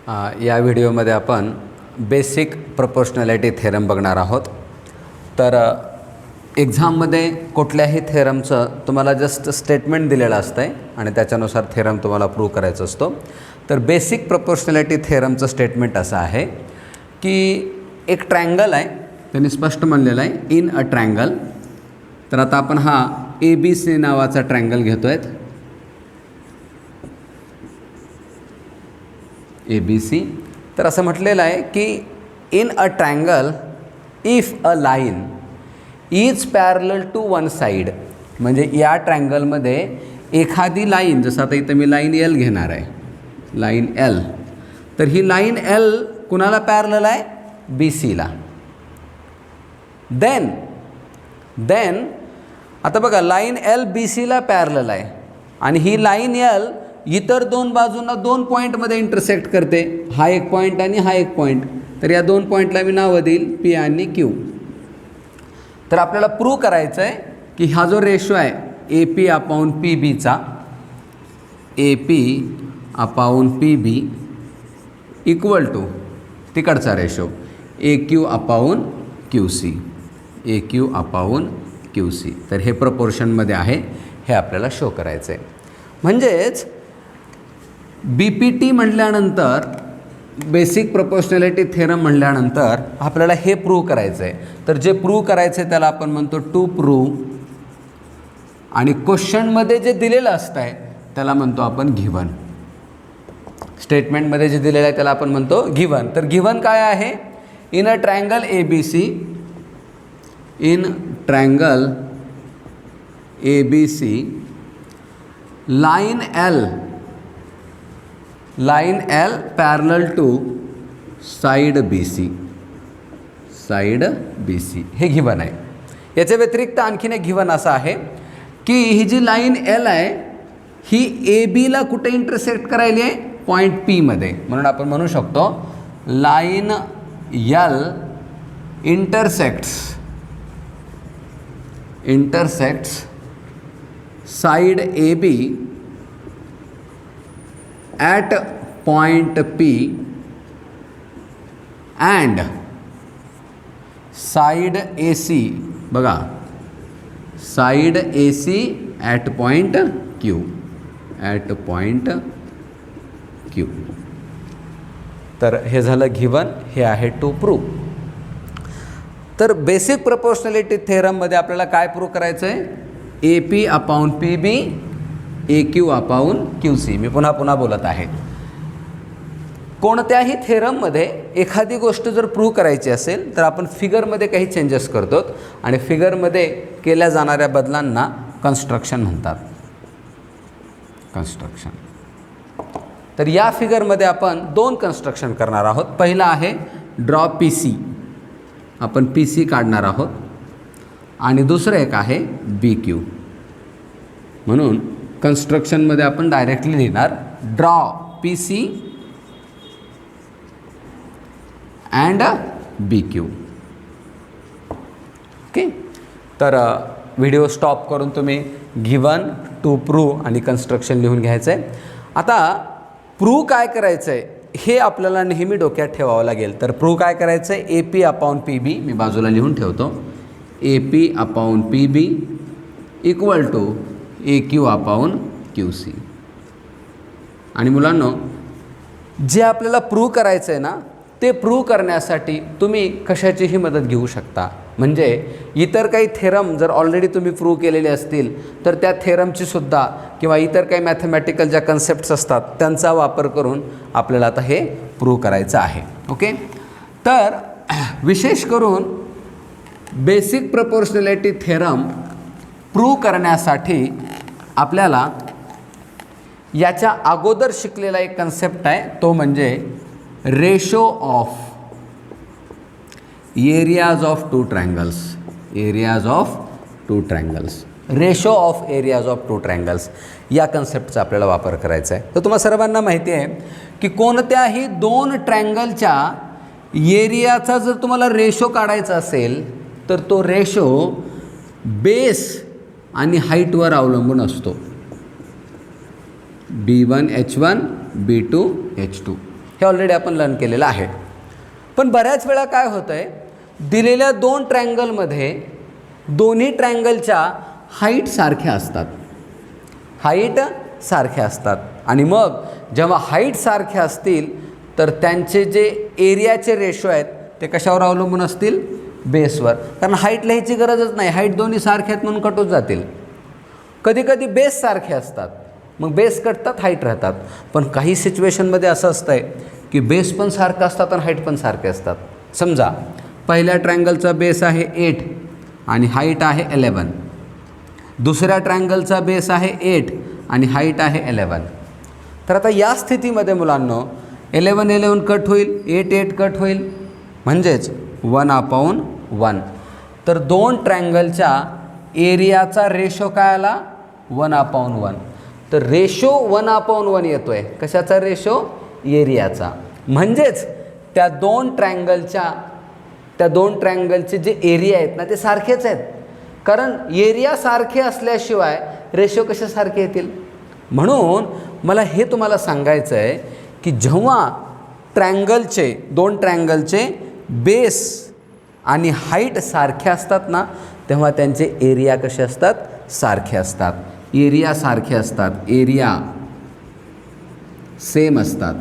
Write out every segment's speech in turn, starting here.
या व्हिडिओमध्ये आपण बेसिक प्रोपोर्शनॅलिटी थेरम बघणार आहोत. तर एक्झाममध्ये कुठल्याही थेरमचं तुम्हाला जस्ट स्टेटमेंट दिलेलं असतं आहे आणि त्याच्यानुसार थेरम तुम्हाला प्रूव्ह करायचा असतो. तर बेसिक प्रोपोर्शनॅलिटी थेरमचं स्टेटमेंट असं आहे की एक ट्रायंगल आहे, त्यांनी स्पष्ट म्हणलेलं आहे इन अ ट्रायंगल. तर आता आपण हा ABC नावाचा ट्रायंगल घेतो आहे, ABC. तर असं म्हटलेलं आहे की in a triangle if a line is parallel to one side, म्हणजे या ट्रायंगलमध्ये एखादी लाईन, जसं आता इथं मी लाईन L घेणार आहे, लाईन L. तर ही लाईन L कुणाला पॅरलल आहे? BCला. देन आता बघा, लाईन L BCला पॅरलल आहे आणि ही लाईन L इतर दोन बाजूंना दोन पॉईंटमध्ये इंटरसेक्ट करते. हा एक पॉईंट आणि हा एक पॉईंट. तर या दोन पॉईंटला मी नावं देईल P आणि Q. तर आपल्याला प्रूव्ह करायचं आहे की हा जो रेशो आहे AP अपॉन PBचा, AP upon PB equal to तिकडचा ratio AQ upon QC, AQ upon QC. तर हे प्रपोर्शनमध्ये आहे, हे आपल्याला शो करायचं आहे. म्हणजेच BPT म्हटल्यानंतर, बेसिक प्रोपोर्शनॅलिटी थेरम म्हटल्यानंतर आपल्याला हे प्रूव्ह करायचं आहे. तर जे प्रूव्ह करायचं आहे त्याला आपण म्हणतो टू प्रूव्ह, आणि क्वेश्चनमध्ये जे दिलेलं असतं आहे त्याला म्हणतो आपण गिव्हन. स्टेटमेंटमध्ये जे दिलेलं आहे त्याला आपण म्हणतो गिव्हन. तर गिव्हन काय आहे? In a triangle ABC, in triangle ABC line L parallel to side BC, side BC हे गिव्हन आहे. याच्या व्यतिरिक्त आणखीन एक गिव्हन असं आहे की ही जी लाईन L आहे ही ABला कुठे इंटरसेक्ट करायली आहे? पॉईंट P मध्ये. म्हणून आपण म्हणू शकतो line L intersects side AB at point P and side AC, बघा, side AC at point Q, at point Q. तर हे झालं गिव्हन, हे आहे टू प्रूव्ह. तर बेसिक प्रोपोर्शनॅलिटी थेरममध्ये आपल्याला काय प्रूव्ह करायचं आहे? AP upon PB, AQ upon QC. मी पुन्हा बोलत आहे. कोणत्याही थेरममध्ये एखादी गोष्ट जर प्रूव्ह करायची असेल तर आपण फिगरमध्ये काही चेंजेस करतो आणि फिगरमध्ये केल्या जाणाऱ्या बदलांना कन्स्ट्रक्शन म्हणतात, कन्स्ट्रक्शन. तर या फिगरमध्ये आपण दोन कन्स्ट्रक्शन करणार आहोत. पहिला आहे ड्रॉ PC, आपण PC काढणार आहोत, आणि दुसरं एक आहे BQ. म्हणून कन्स्ट्रक्शनमध्ये आपण डायरेक्टली लिहिणार draw PC and BQ. Okay. तर व्हिडिओ स्टॉप करून तुम्ही गिव्हन, टू प्रूव्ह आणि कन्स्ट्रक्शन लिहून घ्यायचं आहे. आता प्रूव्ह काय करायचं आहे हे आपल्याला नेहमी डोक्यात ठेवावं लागेल. तर प्रूव्ह काय करायचं आहे? AP अपॉन PB मी बाजूला लिहून ठेवतो. AP upon PB equal to AQ upon QC. आणि मुलांनो, जे आपल्याला प्रूव्ह करायचं आहे ना, ते प्रूव्ह करण्यासाठी तुम्ही कशाचीही मदत घेऊ शकता. म्हणजे इतर काही थेरम जर ऑलरेडी तुम्ही प्रूव्ह केलेले असतील तर त्या थेरमची सुद्धा, किंवा इतर काही मॅथमॅटिकल ज्या कन्सेप्ट्स असतात त्यांचा वापर करून आपल्याला आता हे प्रूव्ह करायचं आहे. ओके. तर विशेष करून बेसिक प्रोपोर्शनॅलिटी थेरम प्रूव्ह करण्यासाठी आपल्याला याच्या अगोदर शिकलेला एक कन्सेप्ट आहे, तो म्हणजे ratio of areas of two triangles, areas of two triangles, ratio of areas of two triangles या कन्सेप्टचा आपल्याला वापर करायचा आहे. तर तुम्हाला सर्वांना माहिती आहे की कोणत्याही दोन ट्रायंगलच्या एरियाचा जर तुम्हाला रेशो काढायचा असेल तर तो रेशो बेस आणि हाईटवर अवलंबून असतो. B1 H1 B2 H2. हे ऑलरेडी आपण लर्न केलेलं आहे. पण बऱ्याच वेळा काय होतं आहे, दिलेल्या दोन ट्रायंगलमध्ये दोन्ही ट्रायंगलच्या हाईट सारख्या असतात, हाईट सारख्या असतात. आणि मग जेव्हा हाईट सारख्या असतील तर त्यांचे जे एरियाचे रेशो आहेत ते कशावर अवलंबून असतील, बेसवर. कारण हाईट लिहायची गरजच नाही, हाईट दोन्ही सारख्या आहेत म्हणून कटून जातील. कधी कधी बेस सारखे असतात, मग बेस कटतात, हाईट राहतात. पण काही सिच्युएशनमध्ये असं असतं आहे की बेस पण सारखं असतात आणि हाईट पण सारखे असतात. समजा पहिल्या ट्रायंगलचा बेस आहे 8 आणि हाईट आहे 11. दुसऱ्या ट्रायंगलचा बेस आहे 8 आणि हाईट आहे 11. तर आता या स्थितीमध्ये मुलांनो 11 कट होईल, 8 कट होईल, म्हणजेच 1/1. तर दोन ट्रायंगलच्या एरियाचा रेशो काय आला, 1/1. तर रेशो 1/1 येतो आहे. कशाचा रेशो, एरियाचा. म्हणजेच त्या दोन ट्रायंगलचे जे एरिया आहेत ना ते सारखेच आहेत. कारण एरिया सारखे असल्याशिवाय रेशो कसे सारखे येतील. म्हणून मला हे तुम्हाला सांगायचं आहे की जेव्हा दोन ट्रायंगलचे बेस आणि हाईट सारखे असतात ना तेव्हा त्यांचे एरिया कसे असतात, सारखे असतात. एरिया सारखे असतात, एरिया सेम असतात.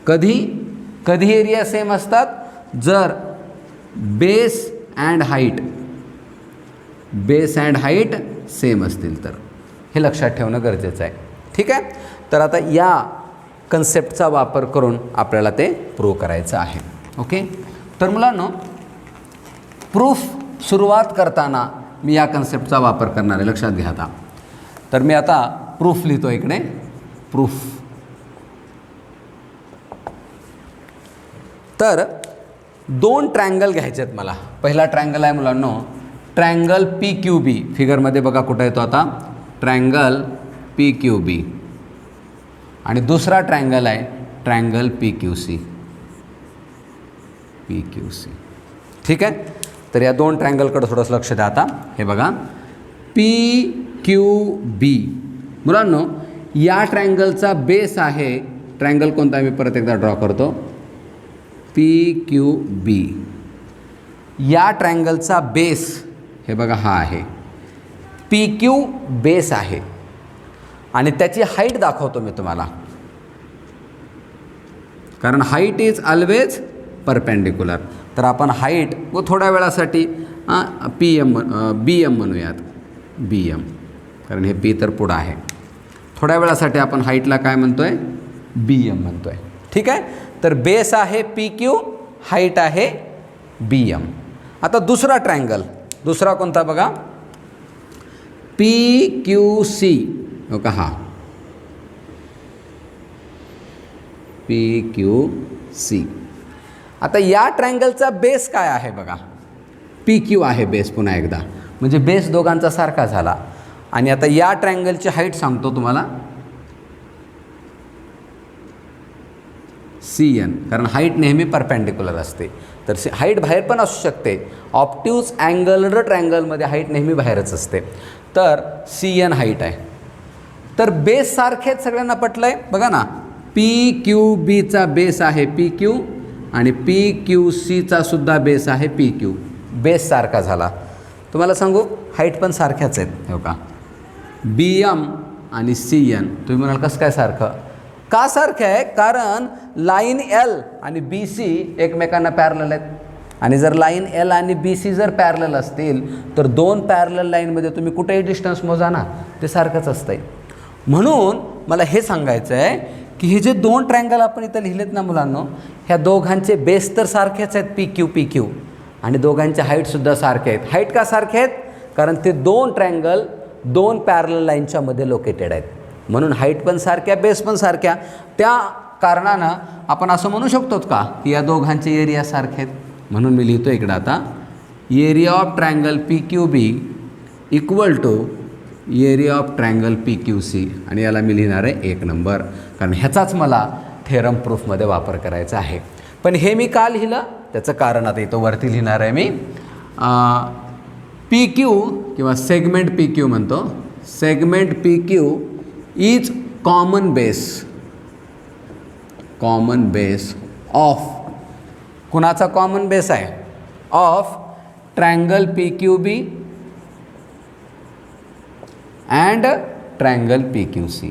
कधी एरिया सेम असतात, जर बेस अँड हाईट सेम असतील तर. हे लक्षात ठेवणं गरजेचं आहे. ठीक आहे. तर आता या कन्सेप्टचा वापर करून आपल्याला ते प्रूव्ह करायचं आहे. ओके. तर मुलांनो प्रूफ सुरुवात करताना मी या कन्सेप्टचा वापर करणार आहे, लक्षात घ्या. आता तर मी आता प्रूफ लिहितो इकडे, प्रूफ. तर दोन ट्रायंगल घ्यायचे आहेत मला. पहिला ट्रायंगल आहे मुलांनो ट्रायंगल PQB. फिगरमध्ये बघा कुठं येतो आता, ट्रायंगल PQB. आणि दुसरा ट्रायंगल आहे ट्रायंगल PQC. ठीक आहे. तर या दोन ट्रायंगलकडे थोडंसं लक्ष द्या. आता हे बघा PQB. मुलांनो या ट्रायंगलचा बेस आहे, ट्रायंगल कोणता मी परत एकदा ड्रॉ करतो, PQB. या ट्रायंगलचा बेस हे बघा हा आहे, PQ बेस आहे. आणि त्याची हाईट दाखवतो मी तुम्हाला, कारण हाईट इज ऑलवेज परपेंडिक्युलर. तर आपण हाईट व थोड्या वेळासाठी BM म्हणूयात, BM, कारण हे P तर पुढं आहे. थोड्या वेळासाठी आपण हाईटला काय म्हणतो आहे, BM म्हणतो आहे. ठीक आहे. तर बेस आहे PQ, हाईट आहे BM. आता दुसरा ट्रायंगल, दुसरा कोणता बघा, PQC. हो का, हा PQC. आता या ट्रायंगलचा बेस काय आहे बघा, PQ आहे बेस. पुन्हा एकदा म्हणजे बेस दोघांचा सारखा झाला. आणि आता या ट्रायंगलची हाईट सांगतो तुम्हाला, CN, कारण हाईट नेहमी परपेंडिक्युलर असते. तर हाईट बाहेर पण असू शकते. ऑप्टिव्ज अँगलर ट्रायंगलमध्ये हाईट नेहमी बाहेरच असते. तर CN हाईट आहे. तर बेस सारखेच सगळ्यांना पटलं आहे बघा ना. PQBचा बेस आहे PQ आणि PQCचा सुद्धा बेस आहे PQ. बेस सारखा झाला. तुम्हाला सांगू हाईट पण सारख्याच आहेत. हो का, BM आणि CN. तुम्ही म्हणाल कसं काय सारखं, का सारखं आहे, कारण लाईन L आणि BC एकमेकांना पॅरलल आहेत. आणि जर लाईन L आणि BC जर पॅरलल असतील तर दोन पॅरलल लाईनमध्ये तुम्ही कुठेही डिस्टन्स मोजा ना, ते सारखंच असतं आहे. म्हणून मला हे सांगायचं आहे की हे जे दोन ट्रायंगल आपण इथं लिहिलेत ना मुलांनो, ह्या दोघांचे बेस तर सारखेच आहेत PQ आणि दोघांचे हाईटसुद्धा सारखे आहेत. हाईट का सारखे आहेत, कारण ते दोन ट्रायंगल दोन पॅरलल लाईनच्या मध्ये लोकेटेड आहेत. म्हणून हाईट पण सारख्या, बेस पण सारख्या. त्या कारणानं आपण असं म्हणू शकतो का की या दोघांचे एरिया सारखे आहेत. म्हणून मी लिहितो इकडं आता, area of triangle PQB equal to area of triangle PQC. आणि याला मी लिहिणार आहे 1 नंबर, कारण ह्याचाच मला थेरम प्रूफमध्ये वापर करायचा आहे. पण हे मी का लिहिलं त्याचं कारण आता इथं वरती लिहिणार आहे मी. PQ किंवा सेगमेंट PQ म्हणतो, segment PQ is common base. Common base of, कुणाचा कॉमन बेस आहे? Of triangle P Q B and triangle P Q C.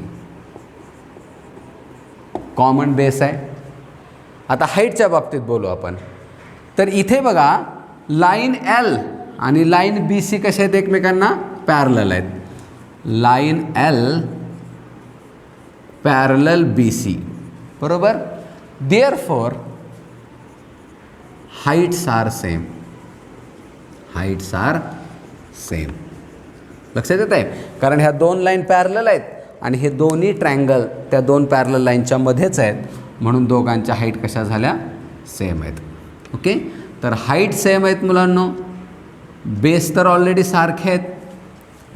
Common base आहे. आता हाईटच्या बाबतीत बोलू आपण. तर इथे बघा लाईन एल आणि लाईन बी सी कशा आहेत? एकमेकांना पॅरलल आहेत. Line L parallel B C, बरोबर. Therefore heights are same. Heights are same. लक्षात येत आहे? कारण ह्या दोन लाईन पॅरलल आहेत आणि हे दोन्ही ट्रायंगल त्या दोन पॅरलल लाईनच्या मध्येच आहेत, म्हणून दोघांच्या हाईट कशा झाल्या? सेम आहेत. ओके. तर हाईट सेम आहेत मुलांनो, बेस तर ऑलरेडी सारखे आहेत,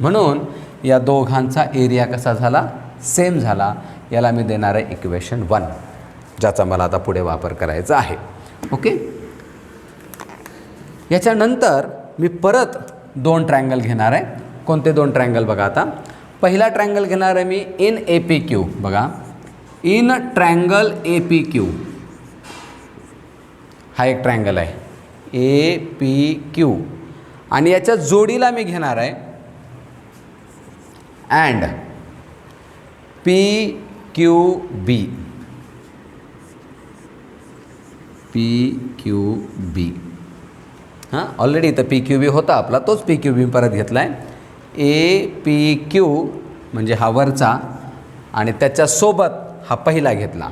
म्हणून या दोघांचा एरिया कसा झाला? सेम झाला. याला मी देणार आहे इक्वेशन 1, ज्याचा मला आता पुढे वापर करायचा आहे. ओके. याच्यानंतर मी परत दोन ट्रायंगल घेणार आहे. कोणते दोन ट्रायंगल बघा. आता पहिला ट्रायंगल घेणार आहे मी इन ए पी क्यू. बघा, in triangle A P Q हा एक ट्रायंगल आहे ए पी क्यू, आणि याच्या जोडीला मी घेणार आहे and P Q B. P Q B. हां, ऑलरेडी इथं पी क्यू बी होता आपला, तोच पी क्यू बी परत घेतला आहे. ए पी क्यू म्हणजे हा वरचा, आणि त्याच्यासोबत हा पहिला घेतला,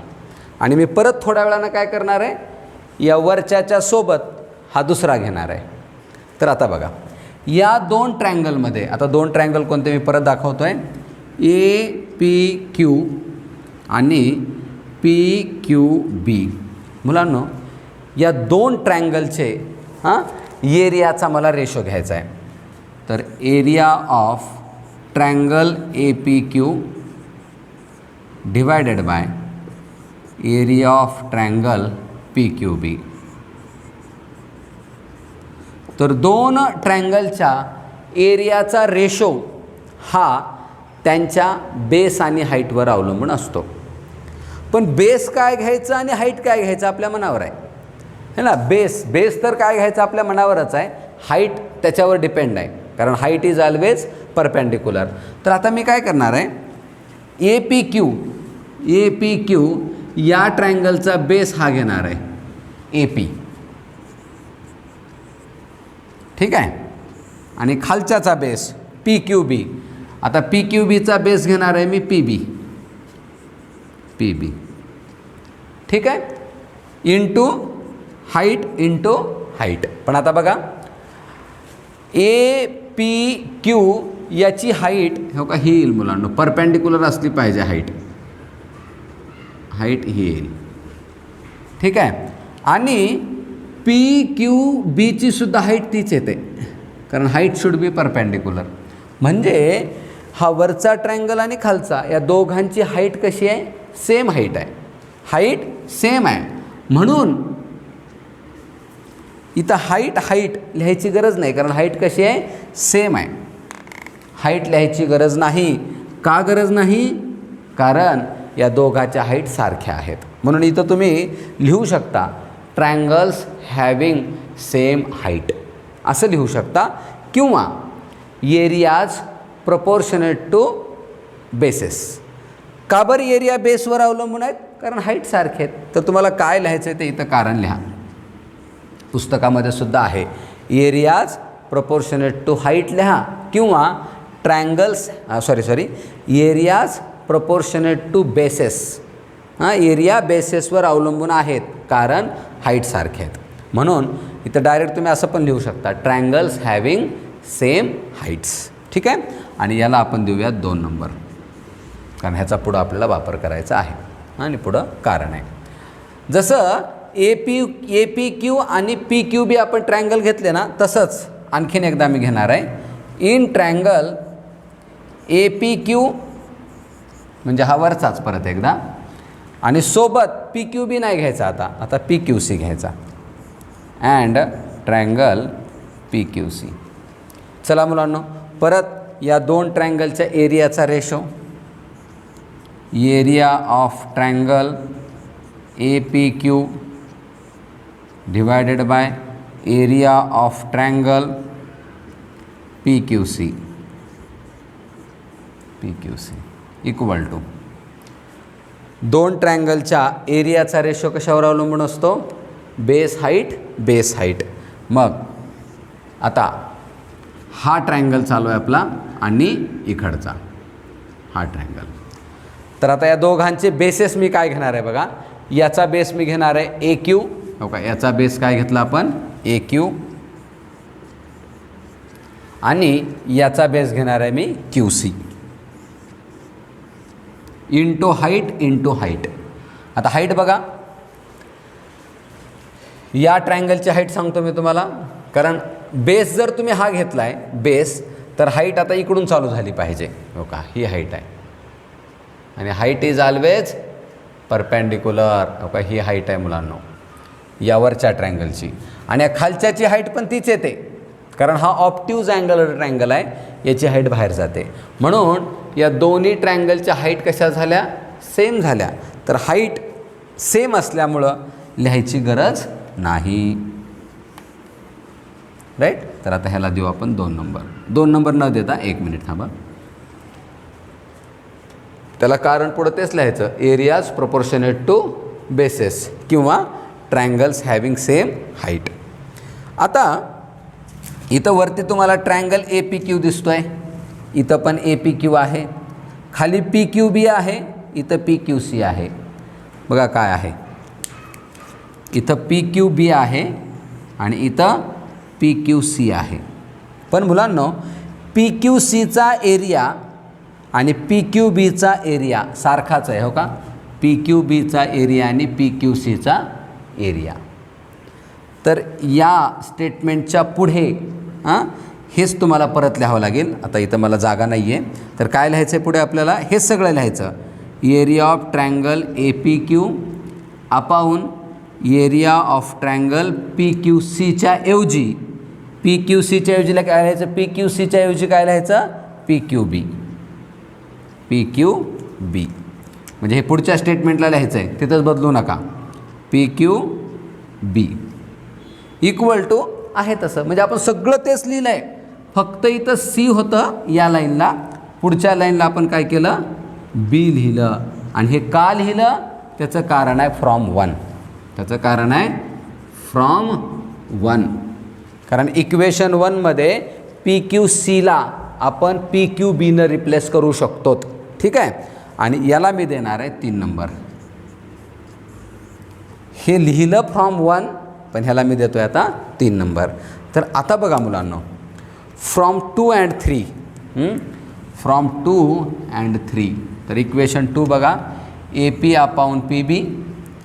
आणि मी परत थोड्या वेळानं काय करणार आहे? या वरच्याच्या सोबत हा दुसरा घेणार आहे. तर आता बघा, या दोन ट्रायंगलमध्ये, आता दोन ट्रायंगल कोणते मी परत दाखवतो आहे, ए पी क्यू आणि पी क्यू बी. मुलांनो, या दोन ट्रायंगलचे एरियाचा मला रेशो घ्यायचा आहे. तर area of triangle A P Q divided by area of triangle P Q B. तर दोन ट्रायंगलच्या एरियाचा रेशो हा त्यांच्या बेस आणि हाईटवर अवलंबून असतो. पण बेस काय घ्यायचं आणि हाईट काय घ्यायचं आपल्या मनावर आहे, है ना. बेस तर काय घ्यायचं आपल्या मनावरच आहे, हाईट त्याच्यावर डिपेंड आहे, कारण हाईट इज ऑलवेज परपेंडिक्युलर. तर आता मी काय करणार आहे, ए पी क्यू या ट्रायंगलचा बेस हा घेणार आहे ए पी, ठीक आहे, आणि खालच्याचा बेस पी क्यू बी. आता पी क्यू बीचा बेस घेणार आहे मी पी बी, ठीक आहे, इंटू हाईट. पण आता बघा, ए पी क्यू याची हाईट हो का ही येईल मुलांनो, परपेंडिक्युलर असली पाहिजे हाईट ही येईल, ठीक आहे. आणि पी क्यू बीची सुद्धा हाईट तीच येते, कारण हाईट शुड बी परपेंडिक्युलर. म्हणजे हा वरचा ट्रायंगल आणि खालचा या दोघांची हाईट कशी आहे? सेम हाईट आहे, हाईट सेम आहे. म्हणून इथं हाईट लिहायची गरज नाही, कारण हाईट कशी आहे? सेम आहे. हाईट लिहायची गरज नाही. का गरज नाही? कारण या दोघांच्या हाईट सारख्या आहेत. म्हणून इथं तुम्ही लिहू शकता ट्रायंगल्स हॅविंग सेम हाईट असं लिहू शकता, किंवा एरियाज प्रपोर्शनेट टू बेसेस. का बरं एरिया बेसवर अवलंबून आहेत? कारण हाईट सारखे आहेत. तर तुम्हाला काय लिहायचं आहे ते इथं कारण लिहा, पुस्तकामध्ये सुद्धा आहे. एरियाज प्रपोर्शनेट टू हाईट लिहा, किंवा triangles areas proportionate to bases. Area बेसेसवर अवलंबून आहेत कारण हाईट सारखे आहेत. म्हणून इथं डायरेक्ट तुम्ही असं पण लिहू शकता ट्रायंगल्स हॅविंग सेम हाईट्स, ठीक आहे. आणि याला आपण देऊयात 2 नंबर, कारण ह्याचा पुढं आपल्याला वापर करायचा आहे, आणि पुढं कारण आहे. जसं ए पी क्यू आणि पी क्यू बी आपण ट्रायंगल घेतले ना, तसंच आणखीन एकदा मी घेणार आहे in triangle A P Q म्हणजे हा वरचाच परत एकदा, आणि सोबत पी क्यू बी नाही घ्यायचा, आता पी क्यू सी घ्यायचा and triangle P Q C. चला मुलांनो, परत या दोन ट्रायंगलच्या एरियाचा ratio, area of triangle APQ divided by area of triangle PQC equal to दोन ट्रायंगलच्या एरियाचा रेशो कशावर अवलंबून असतो? Base height. मग आता हा ट्रायंगल चालू आहे आपला आणि इकडचा हा ट्रायंगल. तर आता या दोघांचे बेसेस मी काय घेणार आहे बघा. याचा बेस मी घेणार आहे AQ. हो का, याचा बेस काय घेतला आपण? AQ. आणि याचा बेस घेणार आहे मी QC इंटू हाईट. आता हाईट बघा, या ट्रायंगलची हाईट सांगतो मी तुम्हाला, कारण बेस जर तुम्ही हा घेतला आहे बेस, तर हाईट आता इकडून चालू झाली पाहिजे. हो का, ही हाईट आहे आणि हाईट इज ऑलवेज परपेंडिक्युलर. हो का, ही हाईट आहे मुलांनो यावरच्या ट्रायंगलची. आणि या खालच्याची हाईट पण तीच येते, कारण हा ऑप्टिव्ज अँगल ट्रायंगल आहे, याची हाईट बाहेर जाते. म्हणून या दोन्ही ट्रायंगलच्या हाईट कशा झाल्या? सेम झाल्या. तर हाईट सेम असल्यामुळं लिहायची गरज नाही. राईट. तर आता ह्याला देऊ आपण 2 नंबर न देता 1 मिनिट थांबा. त्याला कारण पुढं तेच लिहायचं, एरियाज प्रोपोर्शनेट टू बेसेस किंवा ट्रायंगल्स हॅविंग सेम हाईट. आता इथं वरती तुम्हाला ट्रायंगल APQ दिसतो आहे, इथं पण APQ आहे, खाली PQB आहे, इथं PQC आहे. बघा काय आहे, इथं PQB आहे आणि इथं PQC आहे. पण मुलांनो PQCचा एरिया आणि PQBचा एरिया सारखाच आहे. हो का, PQBचा एरिया आणि PQCचा एरिया. तर या स्टेटमेंटच्या पुढे हेच तुम्हाला परत लिहावं लागेल. आता इथं मला जागा नाही आहे, तर काय लिहायचं आहे पुढे आपल्याला? हेच सगळं लिहायचं. Area of triangle APQ upon area of triangle PQCच्या ऐवजी PQCच्या ऐवजीला काय लिहायचं? PQCच्या ऐवजी काय लिहायचं? PQB. म्हणजे हे पुढच्या स्टेटमेंटला लिहायचं आहे, तिथंच बदलू नका. PQB इक्वल टू आहे तसं. म्हणजे आपण सगळं तेच लिहिलं आहे, फक्त इथं C होतं या लाईनला, पुढच्या लाईनला आपण काय केलं? B लिहिलं. आणि हे का लिहिलं? त्याचं कारण आहे फ्रॉम 1. त्याचं कारण आहे फ्रॉम 1. कारण इक्वेशन 1मध्ये PQCला आपण PQBनं रिप्लेस करू शकतो. ठीक आहे. आणि याला मी देणार आहे 3 नंबर. हे लिहिलं फ्रॉम 1, पण ह्याला मी देतो आहे आता 3 नंबर. तर आता बघा मुलांनो, फ्रॉम 2 and 3, तर इक्वेशन 2 बघा, AP अपाऊन PB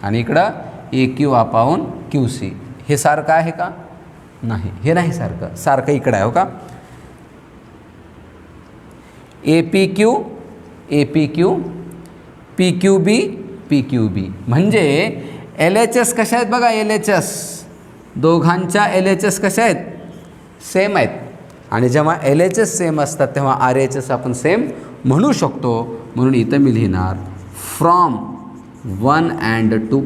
आणि इकडं AQ अपाऊन QC. हे सारखं आहे का? नाही, हे नाही सारखं. सारखं इकडं आहे. हो का, APQ PQB म्हणजे LHS कशा आहेत बघा. LHS दोघांच्या LHS कशा आहेत? सेम आहेत. आणि जेव्हा LHS सेम असतात तेव्हा RHS आपण सेम म्हणू शकतो. म्हणून इथं मी लिहिणार फ्रॉम 1 and 2.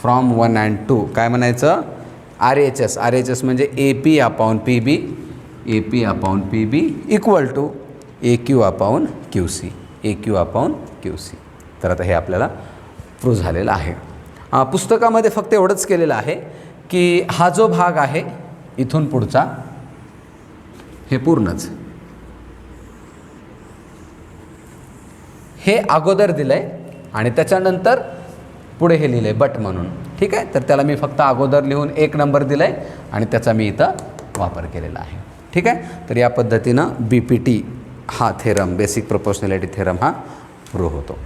फ्रॉम 1 and 2 काय म्हणायचं? RHS म्हणजे AP upon PB equal to AQ upon QC. तर आता हे आपल्याला प्रूव्ह झालेलं आहे. पुस्तकामध्ये फक्त एवढंच केलेलं आहे की हा जो भाग आहे इथून पुढचा हे पूर्णच हे अगोदर दिलं आहे आणि त्याच्यानंतर पुढे हे लिहिलं आहे बट म्हणून. ठीक आहे. तर त्याला मी फक्त अगोदर लिहून 1 नंबर दिला आहे आणि त्याचा मी इथं वापर केलेला आहे. ठीक आहे. तर या पद्धतीनं BPT हा थेरम, बेसिक प्रोपोर्शनॅलिटी थेरम हा प्रूव्ह होतो.